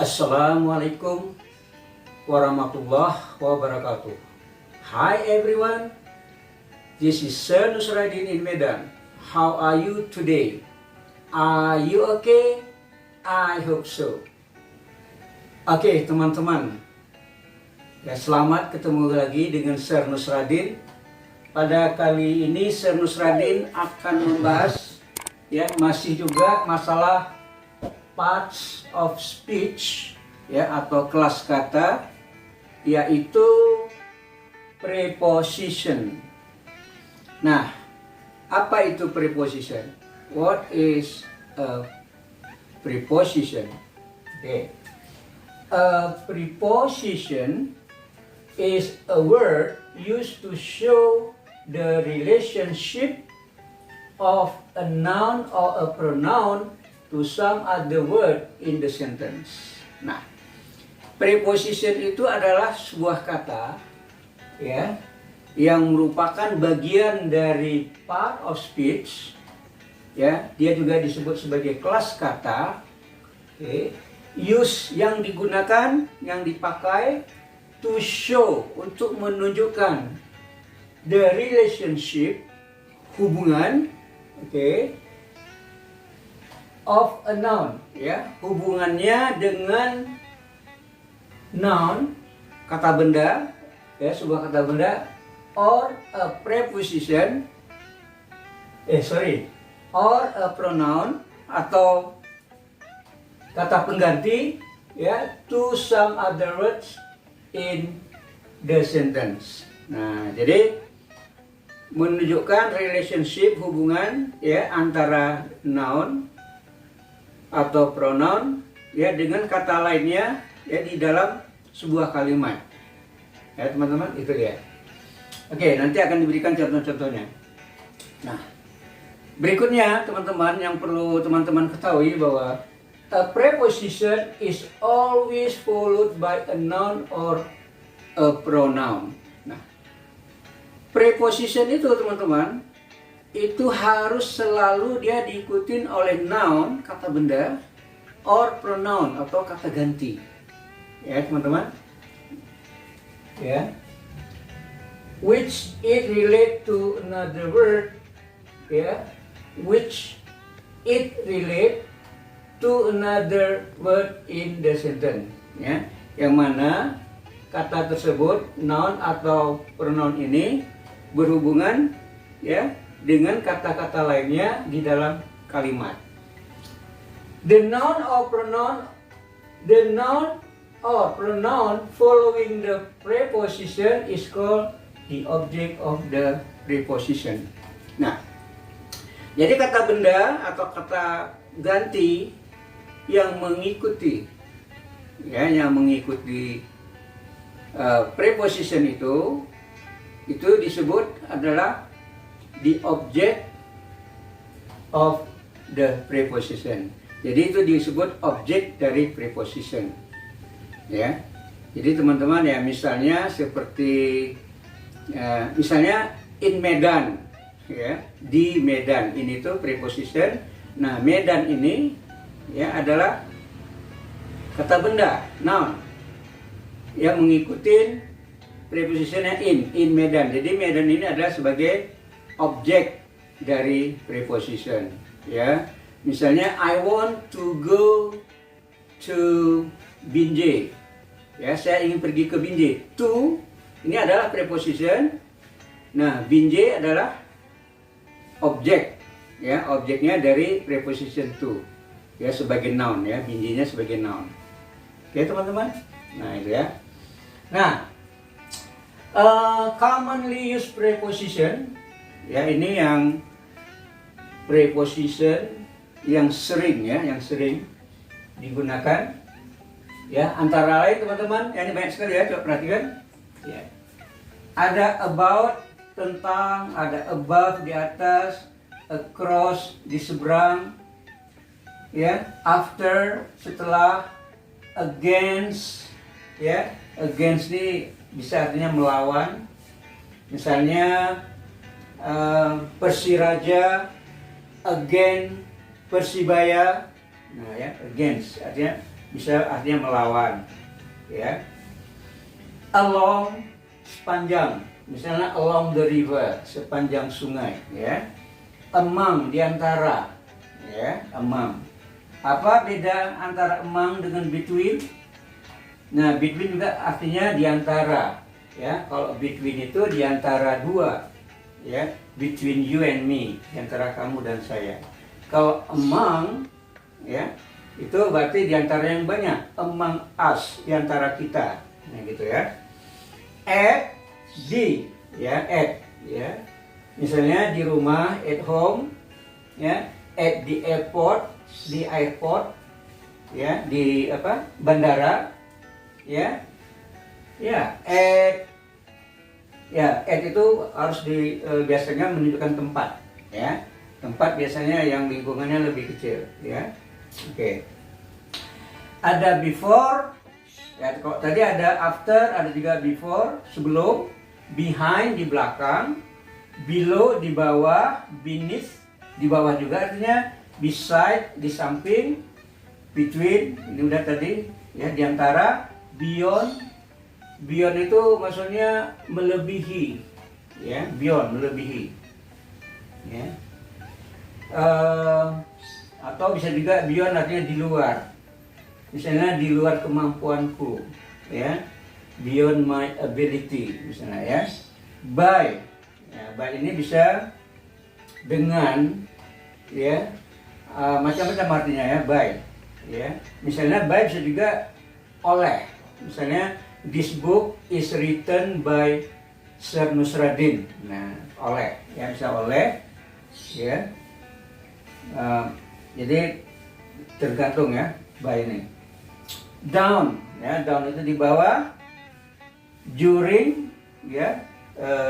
Assalamualaikum warahmatullahi wabarakatuh. Hi everyone, this is Sir Nusradin in Medan. How are you today? Are you okay? I hope so. Oke teman-teman, ya selamat ketemu lagi dengan Sir Nusradin. Pada kali ini Sir Nusradin akan membahas ya masih juga masalah parts of speech ya atau kelas kata, yaitu preposition. Nah, apa itu preposition? What is a preposition? Okay. A preposition is a word used to show the relationship of a noun or a pronoun to some other word in the sentence. Nah, preposition itu adalah sebuah kata ya yang merupakan bagian dari part of speech ya. Dia juga disebut sebagai kelas kata. Okay. Use yang digunakan, yang dipakai to show, untuk menunjukkan the relationship, hubungan, okay, of a noun ya, hubungannya dengan noun, kata benda ya, sebuah kata benda, or a preposition or a pronoun atau kata pengganti ya, to some other words in the sentence. Nah, jadi menunjukkan relationship, hubungan ya antara noun atau pronoun ya dengan kata lainnya ya di dalam sebuah kalimat. Ya teman-teman, itu ya. Oke, nanti akan diberikan contoh-contohnya. Nah, berikutnya teman-teman yang perlu teman-teman ketahui bahwa a preposition is always followed by a noun or a pronoun. Nah, preposition itu teman-teman itu harus selalu dia diikutin oleh noun, kata benda, or pronoun atau kata ganti. Ya teman-teman. Ya. Which it relate to another word, ya. Which it relate to another word in the sentence. Ya. Yang mana kata tersebut, noun atau pronoun ini berhubungan ya dengan kata-kata lainnya di dalam kalimat. The noun or pronoun following the preposition is called the object of the preposition. Nah, jadi kata benda atau kata ganti yang mengikuti preposition itu disebut adalah the object of the preposition. Jadi itu disebut objek dari preposition. Ya. Jadi teman-teman ya, misalnya seperti misalnya in Medan ya, di Medan, ini tuh preposition. Nah, Medan ini ya adalah kata benda, noun yang mengikuti prepositionnya in Medan. Jadi Medan ini adalah sebagai objek dari preposition ya. Misalnya I want to go to Binjai ya, saya ingin pergi ke Binjai. To ini adalah preposition. Nah, Binjai adalah objek ya, objeknya dari preposition to ya, sebagai noun ya, Binjainya sebagai noun. Oke teman-teman, nah itu ya. Nah, commonly used preposition ya, ini yang preposition yang sering digunakan ya, antara lain teman-teman, ya ini banyak sekali ya, coba perhatikan ya. Ada about, tentang, ada above, di atas, across, di seberang ya, after, setelah, against ya, against ini bisa artinya melawan. Misalnya Persiraja against Persibaya. Nah ya, against artinya bisa artinya melawan, ya. Along, sepanjang, misalnya along the river, sepanjang sungai, ya. Among, diantara, ya, among. Apa beda antara among dengan between? Nah, between juga artinya diantara, ya. Kalau between itu diantara dua, ya, between you and me, diantara kamu dan saya. Kalau among, ya, itu berarti diantara yang banyak, among us, diantara kita, nah gitu ya. At, di, ya, at, ya. Misalnya di rumah, at home, ya, at the airport, di airport, ya, di apa, bandara, ya, ya, at itu harus biasanya menunjukkan tempat, ya, tempat biasanya yang lingkungannya lebih kecil, ya, oke. Ada before, ya, kalau tadi ada after, ada juga before, sebelum, behind, di belakang, below, di bawah, beneath, di bawah juga artinya, beside, di samping, between, ini udah tadi, ya, di antara, beyond, beyond itu maksudnya melebihi, ya, beyond, melebihi, ya. Atau bisa juga beyond artinya di luar, misalnya di luar kemampuanku, ya, beyond my ability, misalnya, ya. By, ya, by ini bisa dengan, ya, macam-macam artinya, ya, by, ya. Misalnya by bisa juga oleh, misalnya this book is written by Sir Nusradin, nah, oleh, ya, bisa oleh, ya. Jadi tergantung, ya, by ini. Down, ya, down itu di bawah, during, ya,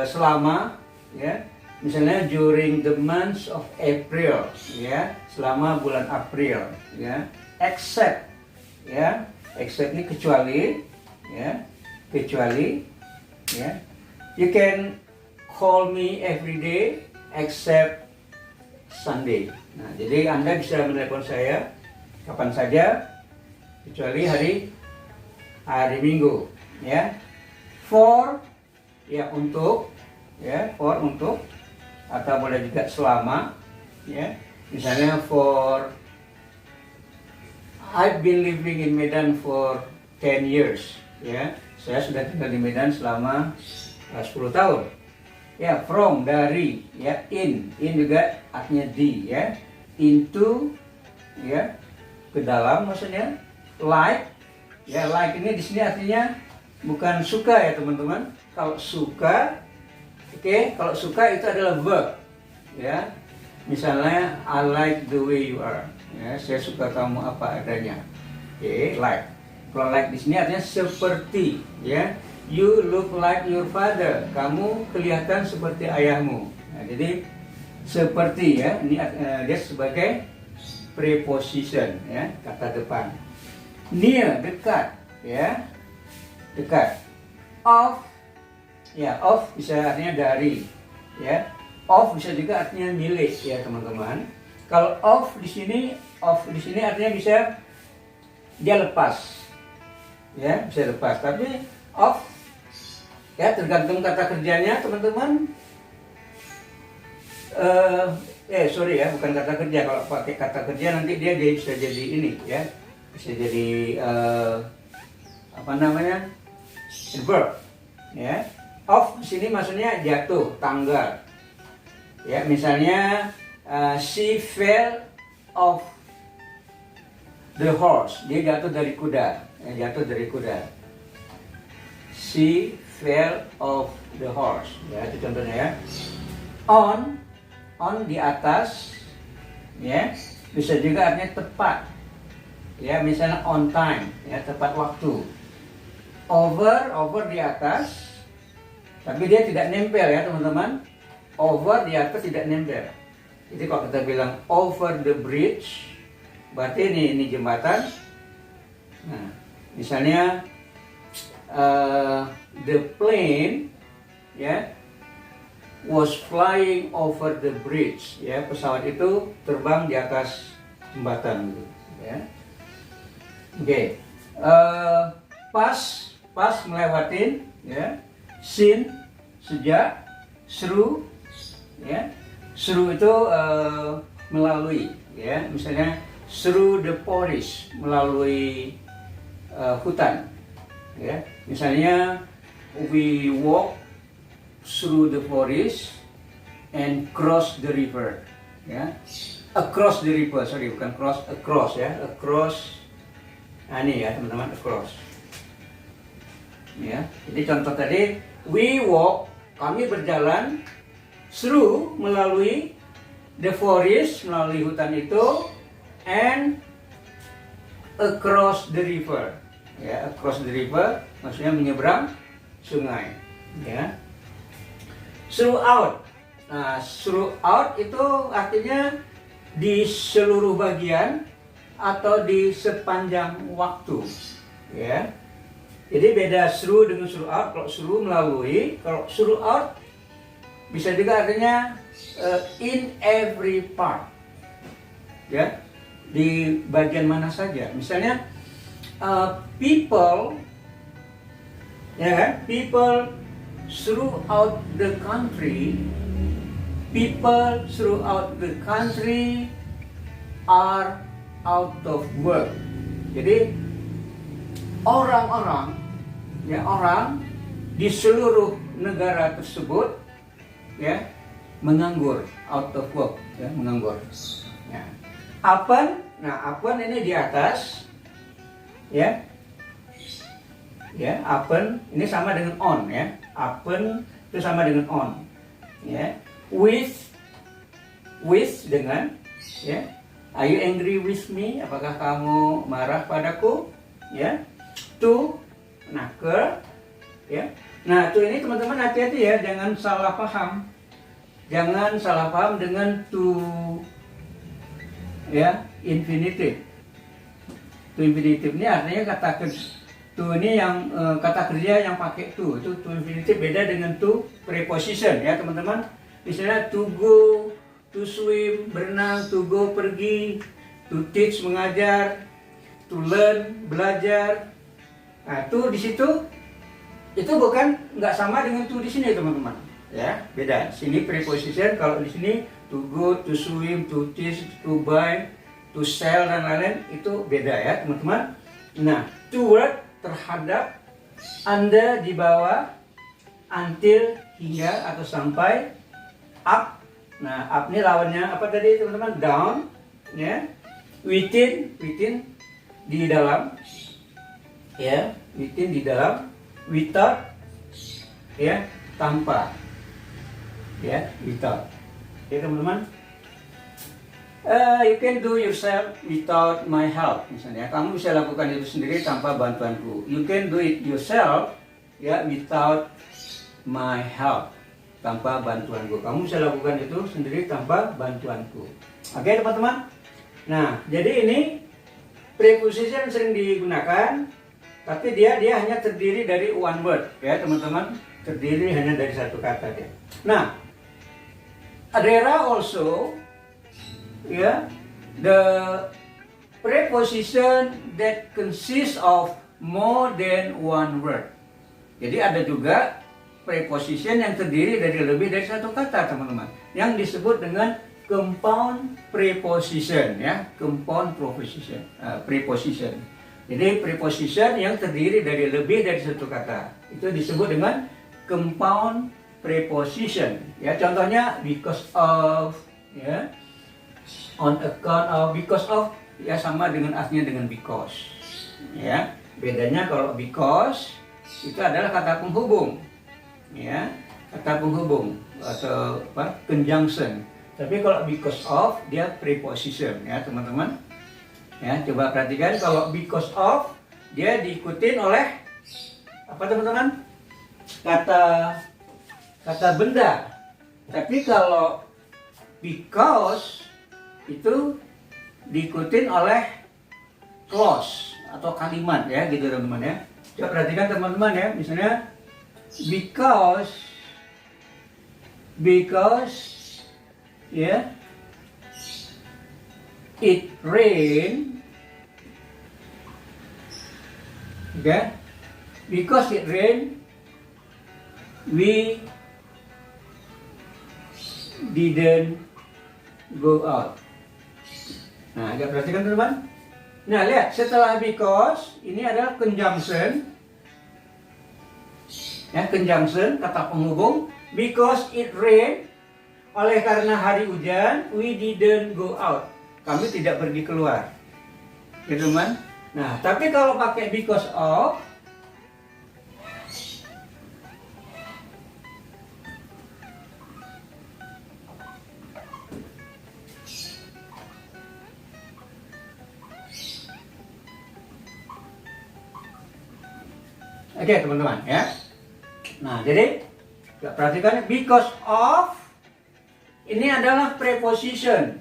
selama, ya, misalnya during the month of April, ya, selama bulan April, ya. Except, ya, except ini kecuali, ya, kecuali, ya. You can call me every day except Sunday. Nah, jadi Anda bisa menelepon saya kapan saja kecuali hari Minggu, ya. For, ya, untuk, ya, for, untuk, atau boleh juga selama, ya. Misalnya for I've been living in Medan for 10 years, ya. Saya sudah tinggal di Medan selama 10 tahun. Ya, from, dari, ya, in juga artinya di, ya. Into, ya, ke dalam maksudnya. Like, ya, like ini di sini artinya bukan suka, ya, teman-teman. Kalau suka, oke, kalau suka itu adalah verb, ya. Misalnya I like the way you are, ya, saya suka kamu apa adanya, oke, like. Kalau like di sini artinya seperti, ya. You look like your father, kamu kelihatan seperti ayahmu. Nah, jadi seperti, ya, ini dia sebagai preposition, ya, kata depan. Near, dekat, ya, dekat. Of, ya, of bisa artinya dari, ya. Of bisa juga artinya milik, ya, teman-teman. Kalau of di sini artinya bisa dia lepas, ya, bisa lepas. Tapi of, ya, tergantung kata kerjanya, teman-teman. Sorry, ya, bukan kata kerja. Kalau pakai kata kerja nanti dia bisa jadi ini, ya, bisa jadi apa namanya, verb, ya. Off di sini maksudnya jatuh, tanggal, ya. Misalnya she fell off the horse, dia jatuh dari kuda, ya, jatuh dari kuda. She fell off the horse, ya, itu contohnya, ya. On di atas, ya, bisa juga artinya tepat, ya, misalnya on time, ya, tepat waktu. Over di atas, tapi dia tidak nempel, ya, teman-teman. Over di atas tidak nempel. Jadi kalau kita bilang over the bridge, berarti ini jembatan. Nah, misalnya the plane, ya, was flying over the bridge, ya, pesawat itu terbang di atas jembatan, gitu, ya. Oke. Pas melewatin, ya. Since, sejak. Through, ya. Through itu melalui, ya. Misalnya through the forest, melalui hutan, ya. Misalnya we walk through the forest and cross the river, ya. Across the river, sorry, bukan cross, across, ya. Across, nah ini ya teman-teman, across, ya. Jadi contoh tadi, we walk, kami berjalan through, melalui the forest, melalui hutan itu, and across the river, ya. Across the river maksudnya menyeberang sungai, ya. Throughout, nah throughout itu artinya di seluruh bagian atau di sepanjang waktu, ya. Jadi beda through dengan throughout. Kalau through melalui, kalau throughout bisa juga artinya in every part, ya, di bagian mana saja. Misalnya people, ya kan, people throughout the country, people throughout the country are out of work. Jadi orang-orang, ya, orang di seluruh negara tersebut, ya, menganggur, out of work, ya, menganggur. Ya. Upon, nah upon ini di atas, ya, ya, upon ini sama dengan on, ya, upon itu sama dengan on, ya, with dengan, ya, are you angry with me? Apakah kamu marah padaku? Ya, to, nah ke, ya. Nah, to ini teman-teman hati-hati ya, jangan salah paham. Jangan salah paham dengan to, ya, infinitive. To infinitive ini artinya kata to ini yang kata kerja yang pakai to. Itu to infinitive beda dengan to preposition, ya teman-teman. Misalnya to go, to swim, berenang, to go, pergi, to teach, mengajar, to learn, belajar. Nah, to di situ itu bukan, nggak sama dengan to di sini teman-teman, ya, beda. Sini preposition, kalau di sini to go, to swim, to teach, to buy, to sell dan lain-lain itu beda ya teman-teman. Nah, toward terhadap, under di bawah, until hingga atau sampai, up. Nah, up ini lawannya apa tadi teman-teman? Down, ya. Within di dalam, ya, within di dalam. Without, ya, tanpa, ya, without. Oke teman-teman, you can do yourself without my help. Misalnya kamu bisa lakukan itu sendiri tanpa bantuanku. You can do it yourself, ya, without my help, tanpa bantuanku. Kamu bisa lakukan itu sendiri tanpa bantuanku. Oke teman-teman. Nah, jadi ini preposition sering digunakan, tapi dia hanya terdiri dari one word, ya teman-teman, terdiri hanya dari satu kata dia. Nah, there are also, ya, the preposition that consists of more than one word. Jadi ada juga preposition yang terdiri dari lebih dari satu kata teman-teman, yang disebut dengan compound preposition, ya, compound preposition. Jadi preposition yang terdiri dari lebih dari satu kata itu disebut dengan compound preposition. Ya, contohnya because of, ya, on account of, because of, ya, sama dengan artinya dengan because. Ya, bedanya kalau because itu adalah kata penghubung, ya, kata penghubung atau apa, conjunction. Tapi kalau because of dia preposition, ya teman-teman. Ya, coba perhatikan, kalau because of dia diikutin oleh apa teman-teman? Kata benda. Tapi kalau because itu diikutin oleh clause atau kalimat, ya, gitu teman-teman, ya. Coba perhatikan teman-teman, ya, misalnya because, ya, it rain Okay? Because it rained, we didn't go out. Nah, agak perhatikan teman-teman. Nah, lihat setelah because ini adalah conjunction. Ya, conjunction kata penghubung. Because it rained, oleh karena hari hujan, we didn't go out. Kami tidak pergi keluar. Ya, teman. Nah, tapi kalau pakai because of, oke, teman-teman ya. Nah, jadi perhatikan because of ini adalah preposition.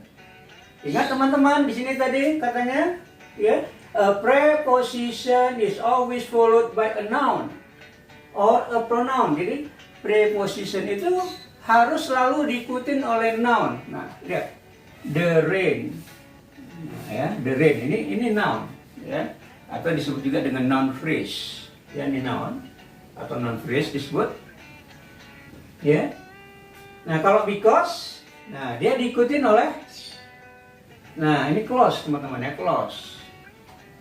Ingat teman-teman di sini tadi katanya ya, a preposition is always followed by a noun or a pronoun. Jadi preposition itu harus selalu diikutin oleh noun. Nah, lihat the rain. Nah, ya, the rain ini noun ya, atau disebut juga dengan noun phrase. Ya, ini noun atau noun phrase disebut ya. Nah, kalau because, nah dia diikutin oleh, nah ini clause teman-teman ya, clause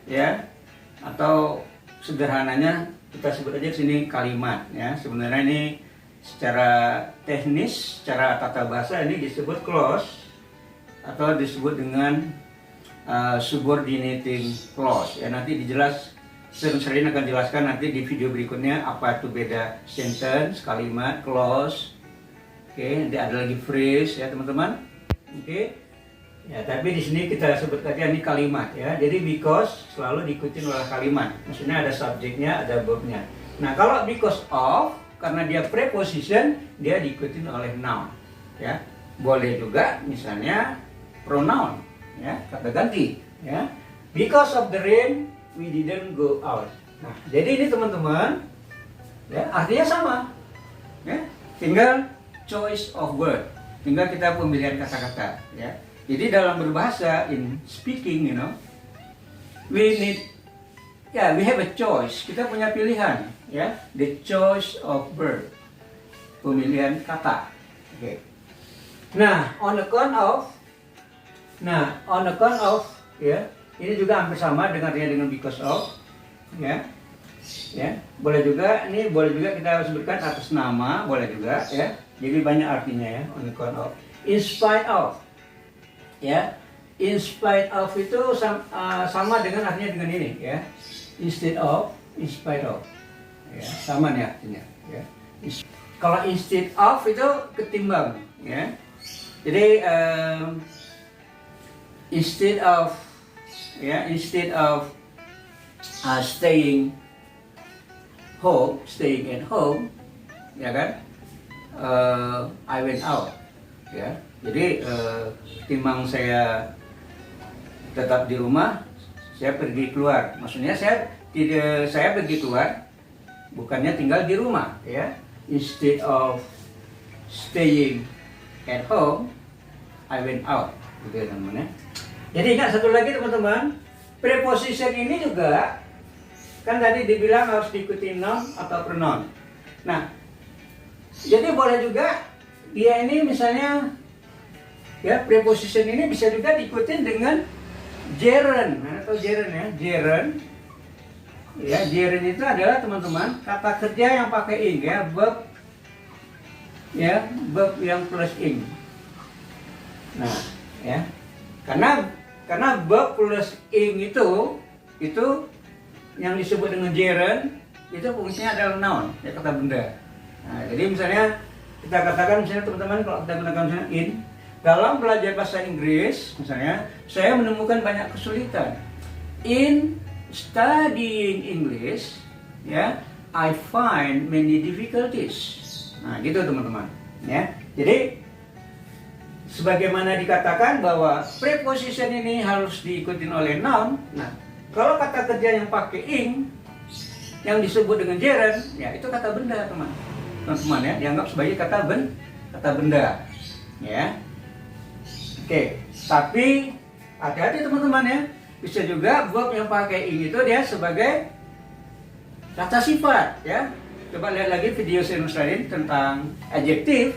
ya, atau sederhananya kita sebut aja di sini kalimat ya. Sebenarnya ini secara teknis, secara tata bahasa ini disebut clause atau disebut dengan subordinating clause ya. Nanti dijelas, sering akan jelaskan nanti di video berikutnya apa itu beda sentence, kalimat, clause. Oke, nanti ada lagi phrase ya teman-teman. Oke. Ya, tapi di sini kita sebut aja ini kalimat ya. Jadi because selalu diikuti oleh kalimat. Maksudnya ada subjeknya, ada verbnya. Nah, kalau because of, karena dia preposition, dia diikuti oleh noun ya. Boleh juga misalnya pronoun ya, kata ganti ya. Because of the rain, we didn't go out. Nah, jadi ini teman-teman ya, artinya sama ya, tinggal choice of word, tinggal kita pemilihan kata-kata ya. Jadi dalam berbahasa, in speaking, we have a choice, kita punya pilihan ya, the choice of word, pemilihan kata. Okay. Nah, on account of ya, ini juga hampir sama dengarnya dengan because of ya. Ya, boleh juga kita sebutkan atas nama, boleh juga ya. Jadi banyak artinya ya, on account of, in spite of ya. In spite of itu sama dengan artinya dengan ini ya. Instead of, in spite of ya, sama nih artinya ya. Kalau instead of itu ketimbang ya. Jadi instead of ya, staying at home ya kan, I went out ya. Jadi timbang saya tetap di rumah, saya pergi keluar. Maksudnya saya pergi keluar, bukannya tinggal di rumah ya. Instead of staying at home, I went out gitu ya teman-teman ya. Jadi ingat satu lagi teman-teman, preposition ini juga kan tadi dibilang harus diikuti noun atau pronoun. Nah, jadi boleh juga dia ini misalnya ya, preposition ini bisa juga diikuti dengan gerund atau gerund ya. Gerund itu adalah teman-teman kata kerja yang pakai ing ya, verb yang plus ing. Nah, ya. Karena verb plus ing itu yang disebut dengan gerund itu fungsinya adalah noun, ya, kata benda. Nah, jadi misalnya kita katakan misalnya teman-teman, kalau kita gunakan misalnya in, dalam belajar bahasa Inggris misalnya saya menemukan banyak kesulitan. In studying English ya, I find many difficulties. Nah, gitu teman-teman ya. Jadi sebagaimana dikatakan bahwa preposition ini harus diikuti oleh noun. Nah, kalau kata kerja yang pakai ing yang disebut dengan gerund ya, itu kata benda teman-teman ya, dianggap sebagai kata benda ya. Oke, tapi hati-hati teman-teman ya, bisa juga verb yang pakai ing itu dia sebagai kata sifat ya. Coba lihat lagi video saya nulis tentang adjektif.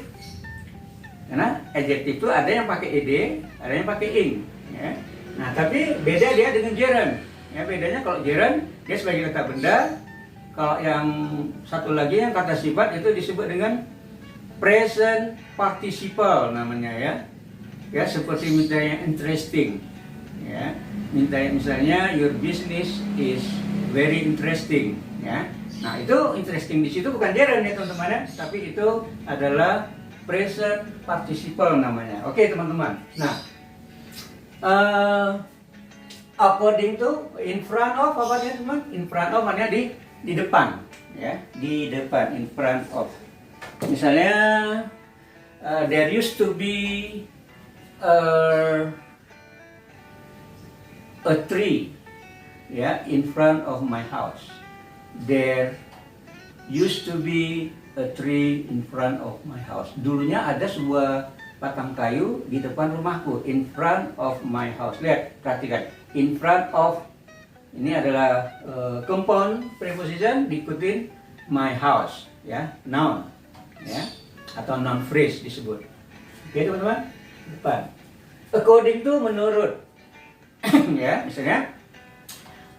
Karena adjektif itu ada yang pakai ed, ada yang pakai ing ya. Nah, tapi beda dia dengan gerund. Ya, bedanya kalau gerund dia sebagai kata benda. Kalau yang satu lagi yang kata sifat itu disebut dengan present participle namanya ya. Ya, seperti misalnya interesting. Ya. Misalnya your business is very interesting ya. Nah, itu interesting di situ bukan gerund ya teman-teman ya, tapi itu adalah present participle namanya. Oke teman-teman. Nah, according to, in front of apa ya teman? In front of maknanya di depan ya, di depan, in front of. Misalnya there used to be a tree ya in front of my house. There used to be a tree in front of my house. Dulunya ada sebuah batang kayu di depan rumahku. In front of my house. Lihat, perhatikan. In front of, ini adalah compound preposition diikutin my house, ya, noun, ya, atau noun phrase disebut. Oke teman-teman, depan. According to, menurut, ya, misalnya,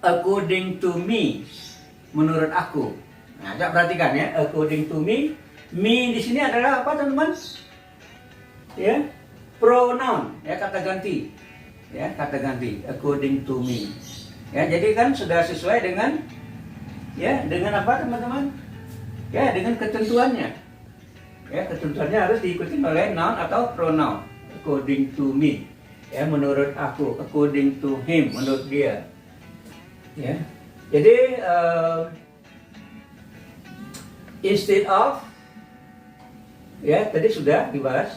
according to me, menurut aku. Nah, coba perhatikan ya, according to me di sini adalah apa teman-teman? Ya, pronoun, ya, kata ganti. Ya, kata ganti, according to me. Ya, jadi kan sudah sesuai dengan, ya, dengan apa teman-teman? Ya, dengan ketentuannya. Ya, ketentuannya harus diikuti oleh noun atau pronoun. According to me. Ya, menurut aku. According to him, menurut dia. Ya. Jadi instead of, ya tadi sudah dibahas,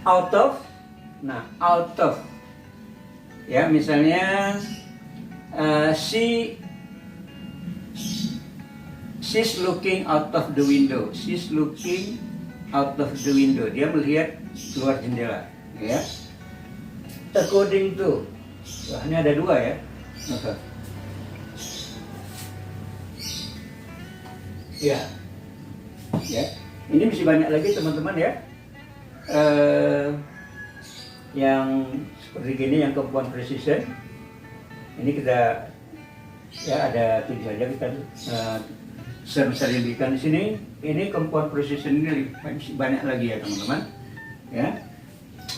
out of. Nah, out of, ya misalnya she's looking out of the window. She's looking out of the window. Dia melihat keluar jendela. Ya. According to. Wah, ini ada dua ya. Okay. Ya, ya. Ini masih banyak lagi teman-teman ya. Yang seperti gini, yang compound precision. Ini kita, ya ada 7 saja kita sering di sini. Ini compound precision ini masih banyak lagi ya teman-teman. Ya,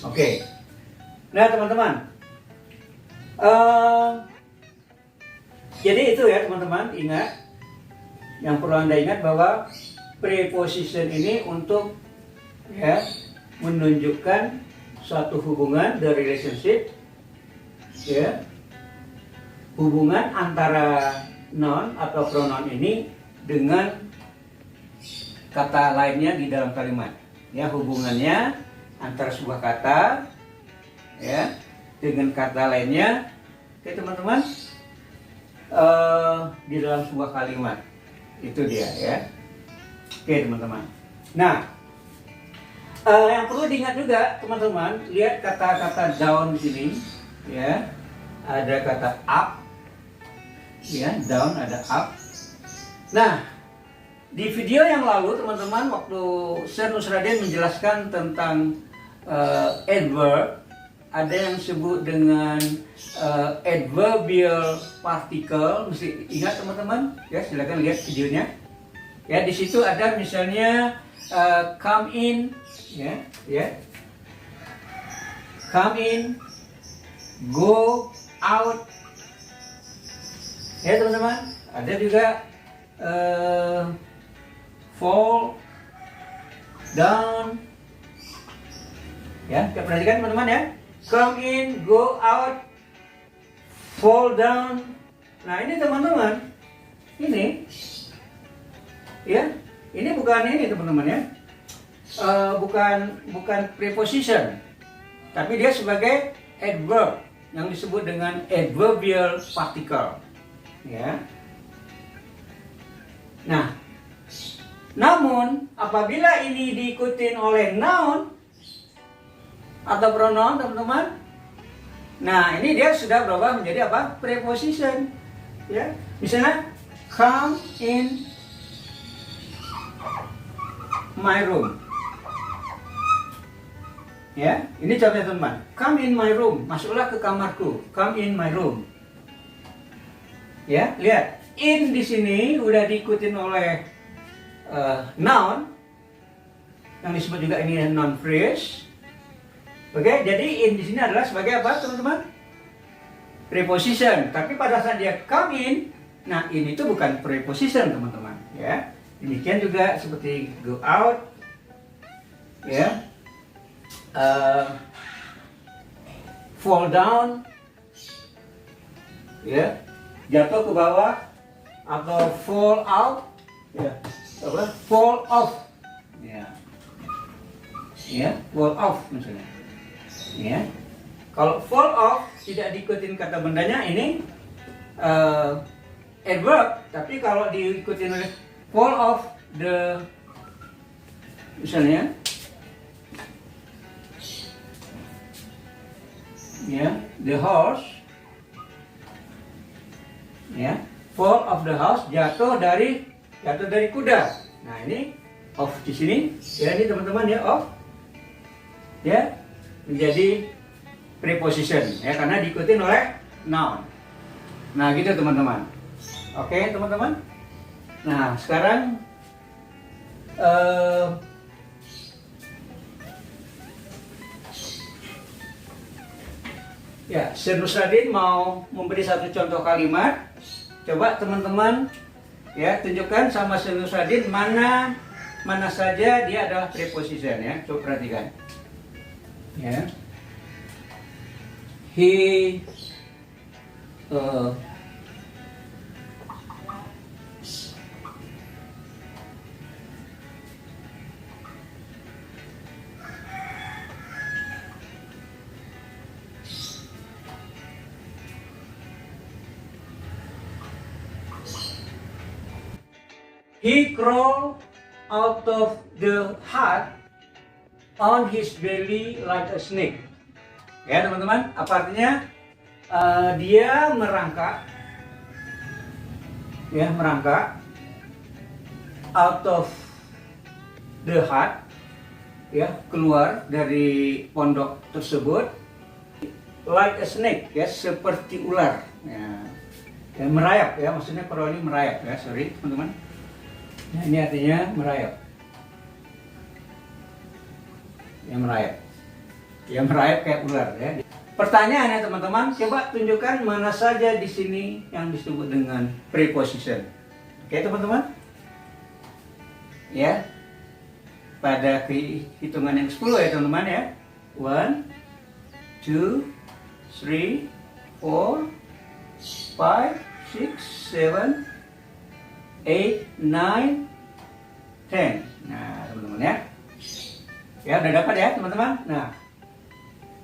oke. Nah teman-teman, jadi itu ya teman-teman, ingat. Yang perlu Anda ingat bahwa preposition ini untuk, ya, menunjukkan suatu hubungan, the relationship, ya, hubungan antara noun atau pronoun ini dengan kata lainnya di dalam kalimat. Ya, hubungannya antara sebuah kata, ya, dengan kata lainnya, oke teman-teman, di dalam sebuah kalimat. Itu dia ya. Oke teman-teman. Nah, yang perlu diingat juga teman-teman, lihat kata-kata down di sini, ya. Ada kata up, ya, down ada up. Nah, di video yang lalu teman-teman, waktu Sir Nusradin menjelaskan tentang adverb, ada yang disebut dengan adverbial particle. Mesti ingat teman-teman, ya, silakan lihat videonya. Ya, di situ ada misalnya come in, ya, ya, come in, go out, ya teman-teman. Ada juga fall down, ya. Kita perhatikan teman-teman ya. Come in, go out, fall down. Nah ini teman-teman, ini, ya, ini bukan ini teman-teman ya, bukan preposition, tapi dia sebagai adverb yang disebut dengan adverbial particle, ya. Nah, namun apabila ini diikutin oleh noun atau pronoun teman-teman, nah ini dia sudah berubah menjadi apa? Preposition, ya. Misalnya come in my room. Ya, ini contohnya teman. Come in my room, masuklah ke kamarku. Come in my room. Ya, lihat. In di sini udah diikutin oleh noun, yang disebut juga ini noun phrase. Oke, jadi in di sini adalah sebagai apa, teman-teman? Preposition. Tapi pada saat dia come in, nah ini tuh bukan preposition, teman-teman. Ya, demikian juga seperti go out. Ya. Fall down, ya, jatuh ke bawah, atau fall out, ya, apa? Fall off, ya, ya, fall off misalnya, ya. Kalau fall off tidak diikutin kata bendanya, ini adverb, tapi kalau diikutin oleh fall off the, misalnya, ya, the horse, ya, fall of the house, jatuh dari kuda. Nah ini off di sini, ya ini teman-teman ya, off, ya, menjadi preposition, ya, karena diikutin oleh noun. Nah gitu teman-teman. Oke teman-teman. Nah sekarang ya, Syekh Nusradin mau memberi satu contoh kalimat. Coba teman-teman ya tunjukkan sama Syekh Nusradin mana saja dia adalah preposition, ya. Coba perhatikan. Ya. He crawled out of the hut on his belly like a snake. Ya teman-teman, apa artinya? Dia merangkak, ya, merangkak out of the hut, ya, keluar dari pondok tersebut like a snake, ya, seperti ular, ya, merayap, ya, maksudnya kalau ini merayap, ya, sorry teman-teman. Nah, ini artinya merayap. Ya, merayap. Ya, merayap kayak ular, ya. Pertanyaannya teman-teman, coba tunjukkan mana saja di sini yang disebut dengan preposition. Oke, teman-teman? Ya. Pada hitungan yang 10 ya, teman-teman, ya. 1 2 3 4 5 6 7 8, 9, 10. Nah, teman-teman ya. Ya, udah dapat ya, teman-teman. Nah,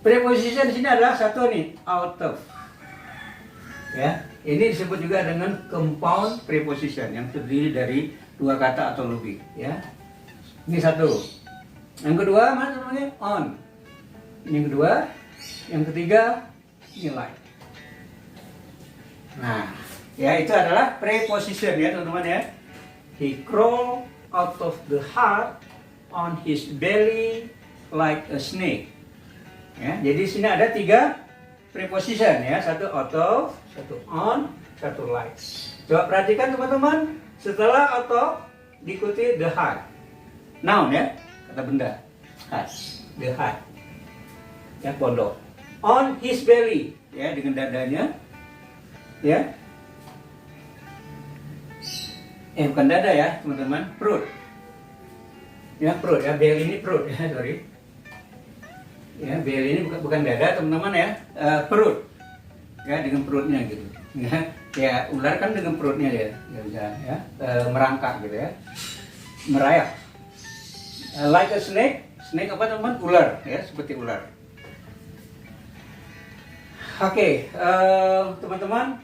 preposition di sini adalah satu nih, out of. Ya, ini disebut juga dengan compound preposition yang terdiri dari dua kata atau lebih, ya. Ini satu. Yang kedua, mana namanya? On. Ini yang kedua. Yang ketiga, nilai. Nah, ya, itu adalah preposition ya teman-teman ya. He crawled out of the hut on his belly like a snake. Ya, jadi di sini ada 3 preposition ya, satu out of, satu on, satu like. Coba perhatikan teman-teman, setelah out of diikuti the hut. Noun ya, kata benda. Hut, the hut. Ya, pondok. On his belly, ya, dengan dadanya. Ya. Bukan dada ya teman-teman, perut. Ya, perut ya, belly ini perut ya, sorry. Ya, belly ini bukan dada teman-teman ya, perut. Ya, dengan perutnya gitu. Ya, ular kan dengan perutnya ya, ya, merangkak gitu ya, merayap. Like a snake, snake apa teman-teman? Ular ya, seperti ular. Oke, teman-teman.